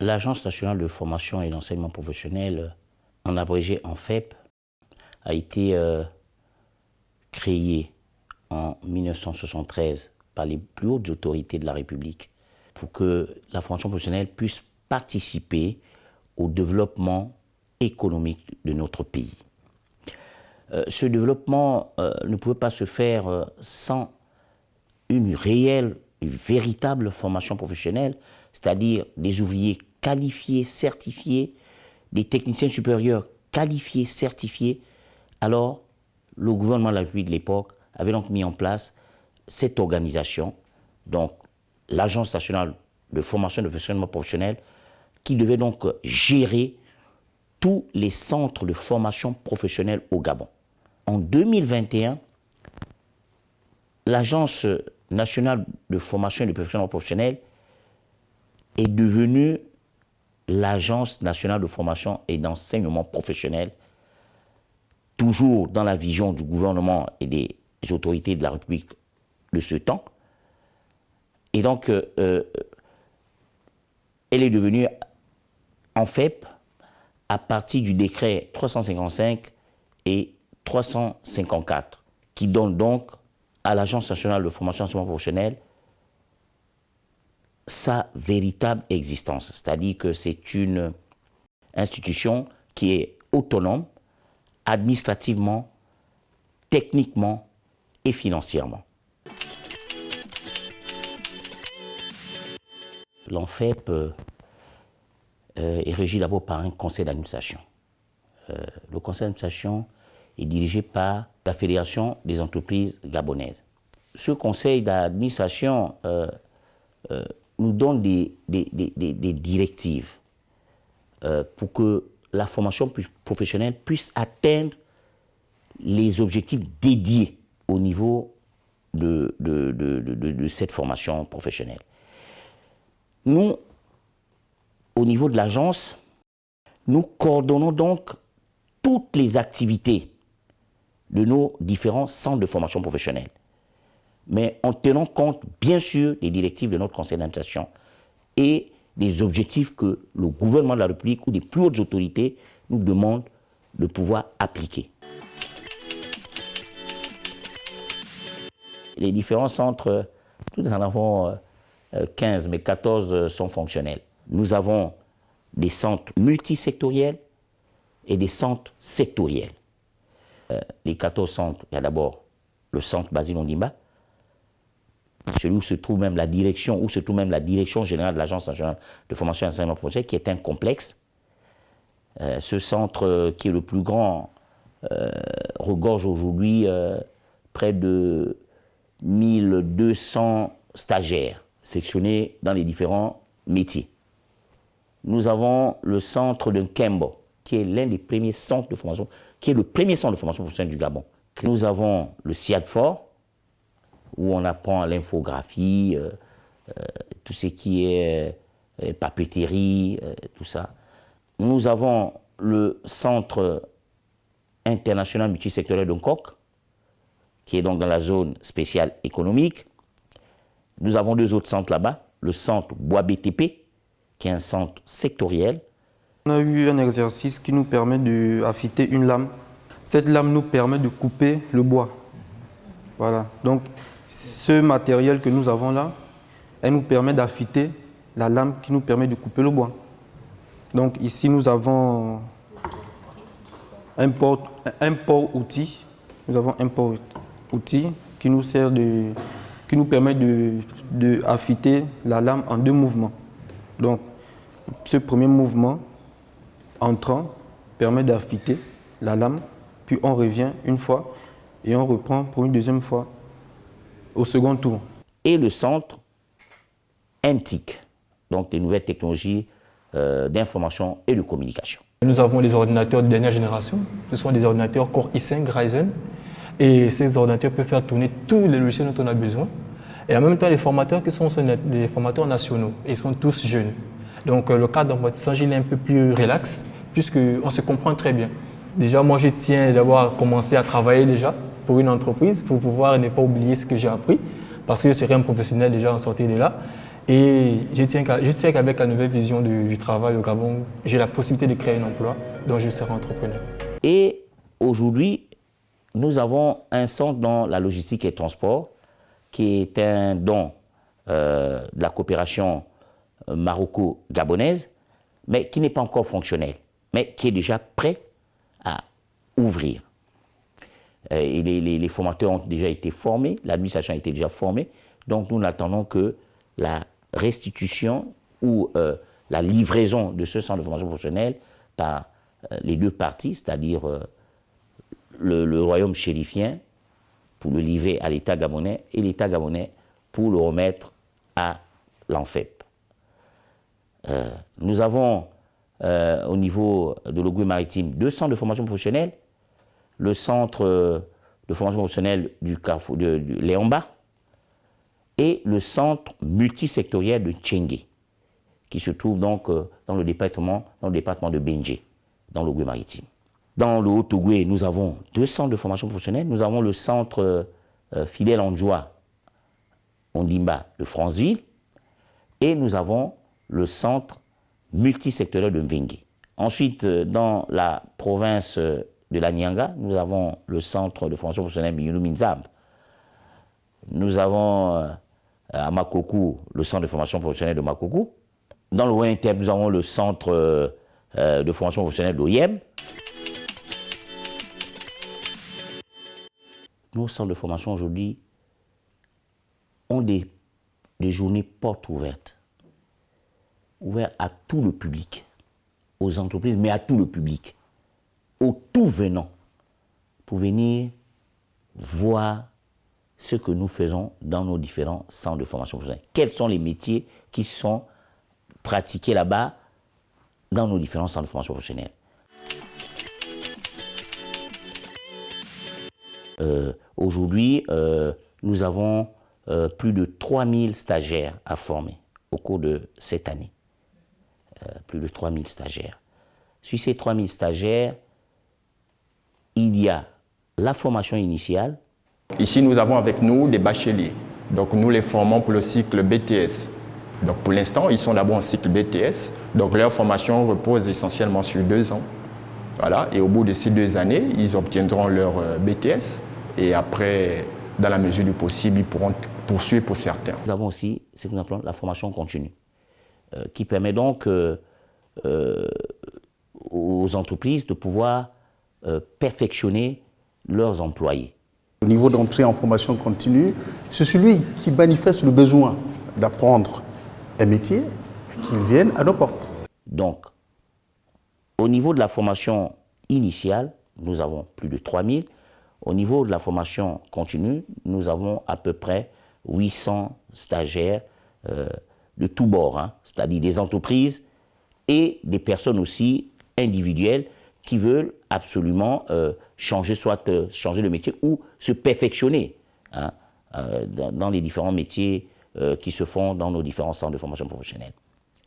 L'Agence nationale de formation et d'enseignement professionnel, en abrégé ANFEP, a été créée en 1973 par les plus hautes autorités de la République pour que la formation professionnelle puisse participer au développement économique de notre pays. Ce développement ne pouvait pas se faire sans une réelle et véritable formation professionnelle, c'est-à-dire des ouvriers qualifiés, certifiés, des techniciens supérieurs qualifiés, certifiés. Alors, le gouvernement de la République de l'époque avait donc mis en place cette organisation, donc l'Agence nationale de formation et de fonctionnement professionnel, qui devait donc gérer tous les centres de formation professionnelle au Gabon. En 2021, l'Agence nationale de formation et de fonctionnement professionnel est devenue l'Agence nationale de formation et d'enseignement professionnel, toujours dans la vision du gouvernement et des autorités de la République de ce temps. Et donc, elle est devenue ANFEP à partir du décret 355 et 354, qui donne donc à l'Agence nationale de formation et d'enseignement professionnel sa véritable existence. C'est-à-dire que c'est une institution qui est autonome, administrativement, techniquement et financièrement. L'ANFEP est régi d'abord par un conseil d'administration. Le conseil d'administration est dirigé par la Fédération des entreprises gabonaises. Ce conseil d'administration nous donne des directives pour que la formation professionnelle puisse atteindre les objectifs dédiés au niveau de cette formation professionnelle. Nous, au niveau de l'agence, nous coordonnons donc toutes les activités de nos différents centres de formation professionnelle, mais en tenant compte, bien sûr, des directives de notre conseil d'administration et des objectifs que le gouvernement de la République ou les plus hautes autorités nous demandent de pouvoir appliquer. Les différents centres, nous en avons 15, mais 14 sont fonctionnels. Nous avons des centres multisectoriels et des centres sectoriels. Les 14 centres, il y a d'abord le centre Basile Ondimba, celui où se trouve même la direction, générale de l'Agence nationale de formation et d'enseignement professionnel, qui est un complexe. Ce centre, qui est le plus grand, regorge aujourd'hui près de 1200 stagiaires sectionnés dans les différents métiers. Nous avons le centre de Nkembo, qui est l'un des premiers centres de formation, qui est le premier centre de formation professionnelle du Gabon. Nous avons le CIADFOR, où on apprend l'infographie, tout ce qui est papeterie, tout ça. Nous avons le centre international multisectoriel de Nkok, qui est donc dans la zone spéciale économique. Nous avons deux autres centres là-bas, le centre Bois BTP, qui est un centre sectoriel. On a eu un exercice qui nous permet d'affûter une lame. Cette lame nous permet de couper le bois. Voilà. Donc, ce matériel que nous avons là, elle nous permet d'affûter la lame qui nous permet de couper le bois. Donc, ici, nous avons un port-outil. Nous avons un port-outil qui nous sert qui nous permet d'affûter la lame en deux mouvements. Donc, ce premier mouvement entrant permet d'affûter la lame, puis on revient une fois et on reprend pour une deuxième fois au second tour. Et le centre NTIC, donc des nouvelles technologies d'information et de communication. Nous avons les ordinateurs de dernière génération, ce sont des ordinateurs Core i5 Ryzen, et ces ordinateurs peuvent faire tourner tous les logiciels dont on a besoin. Et en même temps, les formateurs qui sont des formateurs nationaux, et ils sont tous jeunes. Donc le cadre d'apprentissage est un peu plus relax, puisqu'on se comprend très bien. Déjà, moi, je tiens d'avoir commencé à travailler déjà pour une entreprise, pour pouvoir ne pas oublier ce que j'ai appris, parce que je serais un professionnel déjà en sortie de là. Et je sais qu'avec la nouvelle vision du travail au Gabon, j'ai la possibilité de créer un emploi, donc je serai entrepreneur. Et aujourd'hui, nous avons un centre dans la logistique et transport qui est un don de la coopération maroco-gabonaise, mais qui n'est pas encore fonctionnel, mais qui est déjà prêt à ouvrir. Et les formateurs ont déjà été formés, l'administration a été déjà formée, donc nous n'attendons que la restitution ou la livraison de ce centre de formation professionnelle par les deux parties, c'est-à-dire le royaume chérifien pour le livrer à l'État gabonais et l'État gabonais pour le remettre à l'ANFEP. Nous avons au niveau de l'Ogooué maritime 2 centres de formation professionnelle, le centre de formation professionnelle du Carrefour de Léomba et le centre multisectoriel de Tchengué, qui se trouve donc dans le département de Benjé, dans l'Ogooué maritime. Dans le Haut-Ogooué, nous avons 2 centres de formation professionnelle. Nous avons le centre Fidèle Andjoua, Ondimba de Franceville, et nous avons le centre multisectoriel de Mvengue. Ensuite, dans la province de la Nyanga, nous avons le centre de formation professionnelle Miyunu Minzab. Nous avons à Makokou le centre de formation professionnelle de Makokou. Dans le Ouest, nous avons le centre de formation professionnelle d'Oyem. Nos centres de formation aujourd'hui ont des journées portes ouvertes à tout le public, aux entreprises, mais à tout le public, aux tout venants, pour venir voir ce que nous faisons dans nos différents centres de formation professionnelle. Quels sont les métiers qui sont pratiqués là-bas dans nos différents centres de formation professionnelle. Aujourd'hui, nous avons plus de 3000 stagiaires à former au cours de cette année. Plus de 3000 stagiaires. Sur ces 3000 stagiaires, il y a la formation initiale. Ici, nous avons avec nous des bacheliers. Donc, nous les formons pour le cycle BTS. Donc, pour l'instant, ils sont d'abord en cycle BTS. Donc, leur formation repose essentiellement sur 2 ans. Voilà. Et au bout de ces 2 années, ils obtiendront leur BTS. Et après, dans la mesure du possible, ils pourront poursuivre pour certains. Nous avons aussi ce que nous appelons la formation continue, qui permet donc aux entreprises de pouvoir perfectionner leurs employés. Le niveau d'entrée en formation continue, c'est celui qui manifeste le besoin d'apprendre un métier et qui vienne à nos portes. Donc, au niveau de la formation initiale, nous avons plus de 3000. Au niveau de la formation continue, nous avons à peu près 800 stagiaires de tous bords, hein, c'est-à-dire des entreprises et des personnes aussi individuelles qui veulent absolument changer de métier ou se perfectionner hein, dans les différents métiers qui se font dans nos différents centres de formation professionnelle.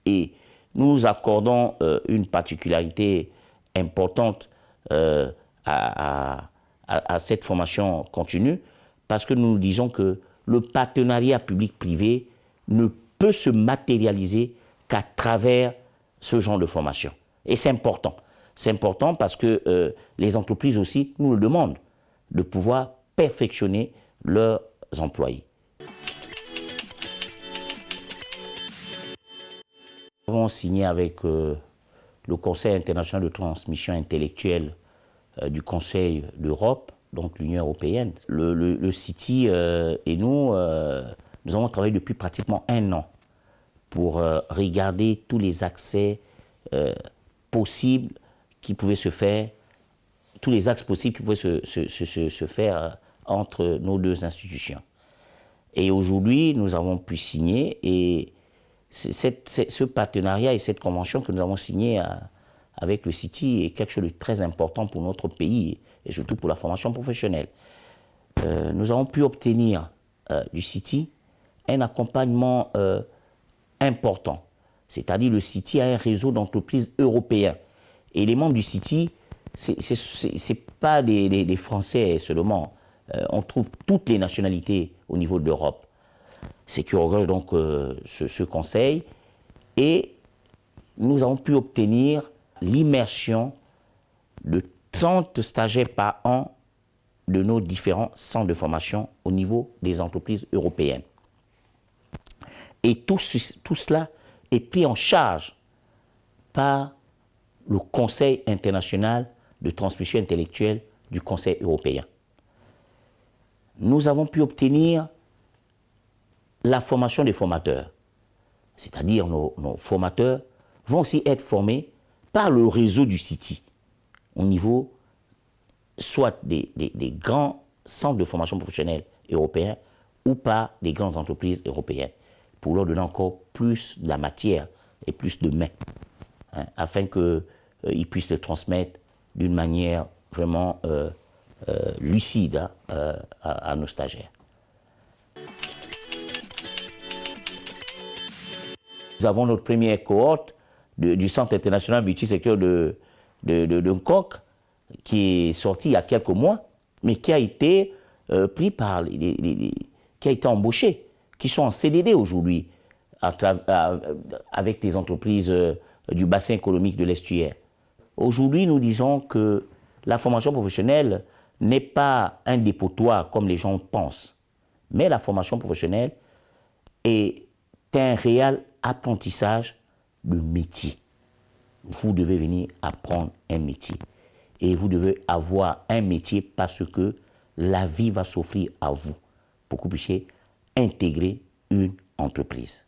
Et nous accordons une particularité importante à cette formation continue parce que nous disons que le partenariat public-privé ne peut se matérialiser qu'à travers ce genre de formation. Et c'est important. C'est important parce que les entreprises aussi nous le demandent de pouvoir perfectionner leurs employés. Nous avons signé avec le Conseil international de transmission intellectuelle du Conseil d'Europe, donc l'Union européenne. Le CITI et nous avons travaillé depuis pratiquement 1 an pour regarder tous les accès possibles qui pouvaient se faire, tous les axes possibles qui pouvaient se faire entre nos 2 institutions. Et aujourd'hui, nous avons pu signer, et ce partenariat et cette convention que nous avons signée avec le CITI est quelque chose de très important pour notre pays et surtout pour la formation professionnelle. Nous avons pu obtenir du CITI un accompagnement important. C'est-à-dire le CITI a un réseau d'entreprises européens. Et les membres du CITI, ce n'est pas des Français seulement. On trouve toutes les nationalités au niveau de l'Europe. c'est qui regorge donc ce conseil. Et nous avons pu obtenir l'immersion de 30 stagiaires par an de nos différents centres de formation au niveau des entreprises européennes. Et tout cela est pris en charge par le Conseil international de transmission intellectuelle du Conseil européen. Nous avons pu obtenir la formation des formateurs, c'est-à-dire nos formateurs vont aussi être formés par le réseau du CITI, au niveau soit des grands centres de formation professionnelle européens ou par des grandes entreprises européennes, pour leur donner encore plus de la matière et plus de mains, hein, afin qu'ils puissent le transmettre d'une manière vraiment lucide à nos stagiaires. Nous avons notre première cohorte du Centre international multisecteur de Nkok, qui est sorti il y a quelques mois, mais qui a été pris par qui a été embauché, qui sont en CDD aujourd'hui avec des entreprises du bassin économique de l'Estuaire. Aujourd'hui, nous disons que la formation professionnelle n'est pas un dépotoir comme les gens pensent, mais la formation professionnelle est un réel apprentissage de métier. Vous devez venir apprendre un métier. Et vous devez avoir un métier parce que la vie va s'offrir à vous pour que vous puissiez intégrer une entreprise.